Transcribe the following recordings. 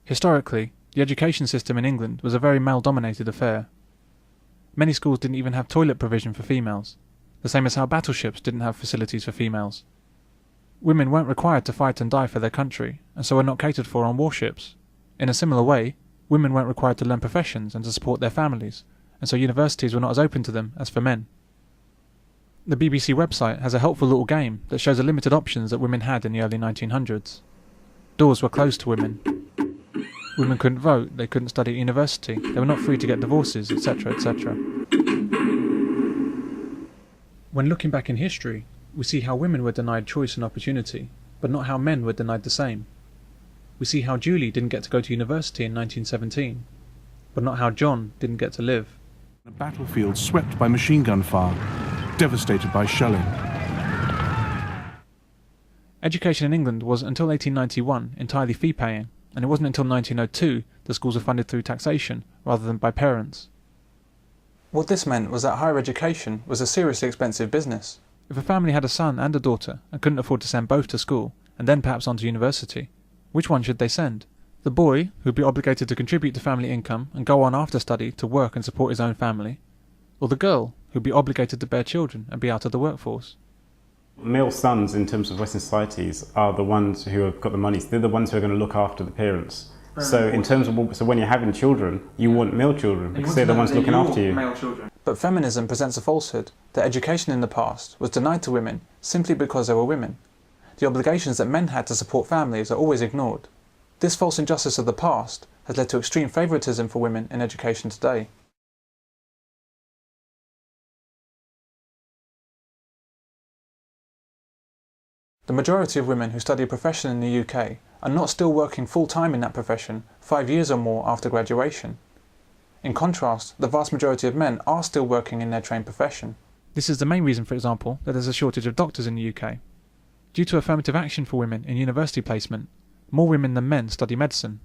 Historically, the education system in England was a very male-dominated affair. Many schools didn't even have toilet provision for females, the same as how battleships didn't have facilities for females. Women weren't required to fight and die for their country, and so were not catered for on warships. In a similar way, women weren't required to learn professions and to support their families, and so universities were not as open to them as for men. The BBC website has a helpful little game that shows the limited options that women had in the early 1900s. Doors were closed to women. Women couldn't vote, they couldn't study at university, they were not free to get divorces, etc., etc. When looking back in history, we see how women were denied choice and opportunity, but not how men were denied the same. We see how Julie didn't get to go to university in 1917, but not how John didn't get to live. A battlefield swept by machine gun fire, devastated by shelling. Education in England was, until 1891, entirely fee-paying, and it wasn't until 1902 that schools were funded through taxation rather than by parents. What this meant was that higher education was a seriously expensive business. If a family had a son and a daughter and couldn't afford to send both to school, and then perhaps on to university, which one should they send? The boy, who would be obligated to contribute to family income and go on after study to work and support his own family, or the girl, who would be obligated to bear children and be out of the workforce? Male sons, in terms of Western societies, are the ones who have got the money. They're the ones who are going to look after the parents. So in terms of, so when you're having children, you want male children because they're the ones looking after you. But feminism presents a falsehood that education in the past was denied to women simply because they were women. The obligations that men had to support families are always ignored. This false injustice of the past has led to extreme favouritism for women in education today. The majority of women who study a profession in the UK are not still working full-time in that profession 5 years or more after graduation. In contrast, the vast majority of men are still working in their trained profession. This is the main reason, for example, that there's a shortage of doctors in the UK. Due to affirmative action for women in university placement, more women than men study medicine,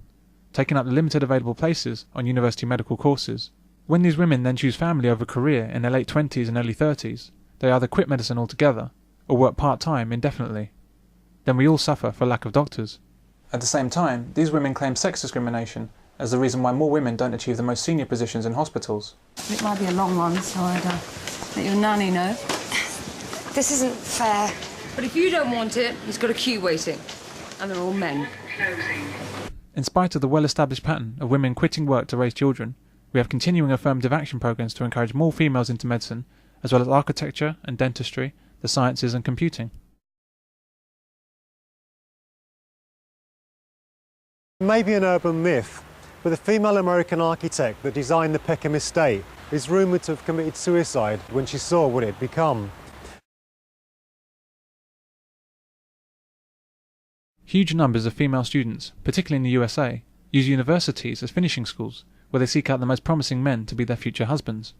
taking up the limited available places on university medical courses. When these women then choose family over career in their late 20s and early 30s, they either quit medicine altogether or work part-time indefinitely. Then we all suffer for lack of doctors. At the same time, these women claim sex discrimination as the reason why more women don't achieve the most senior positions in hospitals. It might be a long one, so I'd let your nanny know. This isn't fair. But if you don't want it, he's got a queue waiting. And they're all men. In spite of the well-established pattern of women quitting work to raise children, we have continuing affirmative action programs to encourage more females into medicine, as well as architecture and dentistry, the sciences and computing. It may be an urban myth, but the female American architect that designed the Peckham estate is rumoured to have committed suicide when she saw what it had become. Huge numbers of female students, particularly in the USA, use universities as finishing schools, where they seek out the most promising men to be their future husbands.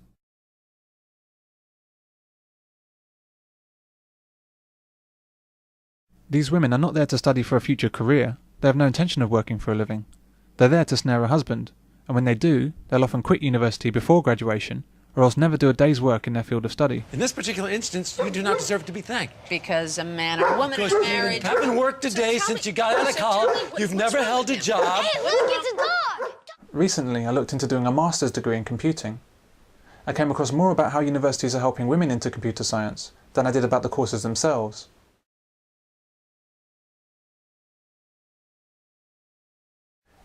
These women are not there to study for a future career. They have no intention of working for a living. They're there to snare a husband, and when they do, they'll often quit university before graduation, or else never do a day's work in their field of study. In this particular instance, you do not deserve to be thanked. Because a man or a woman is married. You haven't worked a day since you got out of college. You've never held a job. Hey, look, it's a dog! Recently, I looked into doing a master's degree in computing. I came across more about how universities are helping women into computer science than I did about the courses themselves.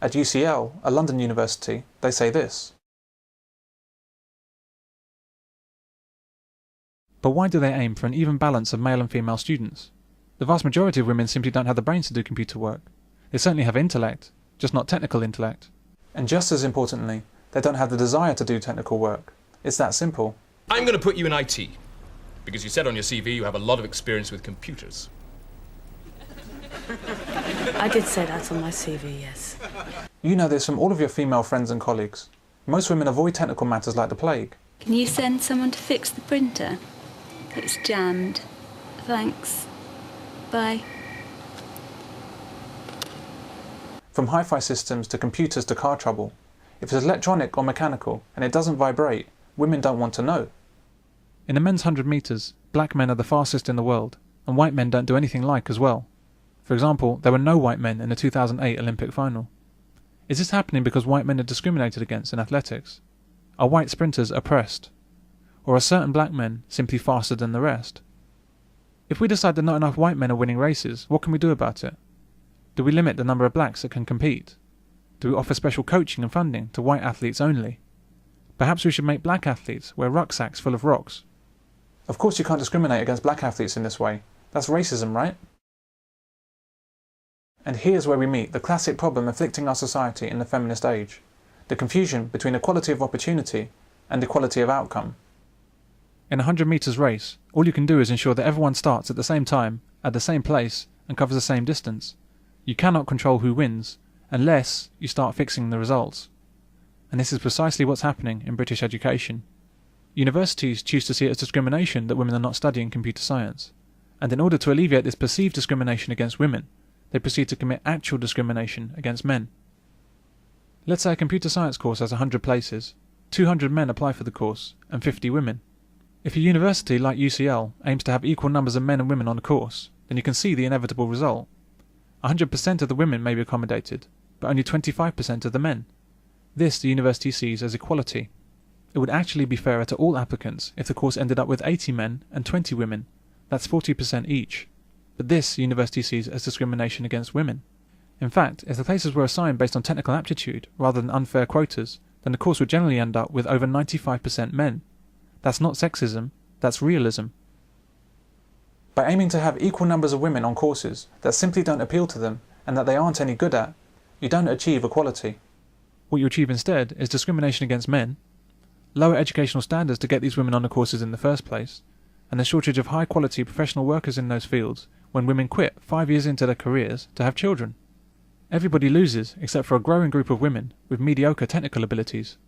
At UCL, a London university, they say this. But why do they aim for an even balance of male and female students? The vast majority of women simply don't have the brains to do computer work. They certainly have intellect, just not technical intellect. And just as importantly, they don't have the desire to do technical work. It's that simple. I'm going to put you in IT, because you said on your CV you have a lot of experience with computers. I did say that on my CV, yes. You know this from all of your female friends and colleagues. Most women avoid technical matters like the plague. Can you send someone to fix the printer? It's jammed. Thanks. Bye. From hi-fi systems to computers to car trouble, if it's electronic or mechanical and it doesn't vibrate, women don't want to know. In the men's 100 metres, black men are the fastest in the world, and white men don't do anything like as well. For example, there were no white men in the 2008 Olympic final. Is this happening because white men are discriminated against in athletics? Are white sprinters oppressed? Or are certain black men simply faster than the rest? If we decide that not enough white men are winning races, what can we do about it? Do we limit the number of blacks that can compete? Do we offer special coaching and funding to white athletes only? Perhaps we should make black athletes wear rucksacks full of rocks. Of course you can't discriminate against black athletes in this way. That's racism, right? And here's where we meet the classic problem afflicting our society in the feminist age: the confusion between equality of opportunity and equality of outcome. In a 100 metres race, all you can do is ensure that everyone starts at the same time, at the same place, and covers the same distance. You cannot control who wins, unless you start fixing the results. And this is precisely what's happening in British education. Universities choose to see it as discrimination that women are not studying computer science. And in order to alleviate this perceived discrimination against women, they proceed to commit actual discrimination against men. Let's say a computer science course has 100 places. 200 men apply for the course, and 50 women. If a university like UCL aims to have equal numbers of men and women on a course, then you can see the inevitable result. 100% of the women may be accommodated, but only 25% of the men. This the university sees as equality. It would actually be fairer to all applicants if the course ended up with 80 men and 20 women. That's 40% each. But this the university sees as discrimination against women. In fact, if the places were assigned based on technical aptitude rather than unfair quotas, then the course would generally end up with over 95% men. That's not sexism, that's realism. By aiming to have equal numbers of women on courses that simply don't appeal to them and that they aren't any good at, you don't achieve equality. What you achieve instead is discrimination against men, lower educational standards to get these women on the courses in the first place, and the shortage of high-quality professional workers in those fields when women quit 5 years into their careers to have children. Everybody loses except for a growing group of women with mediocre technical abilities.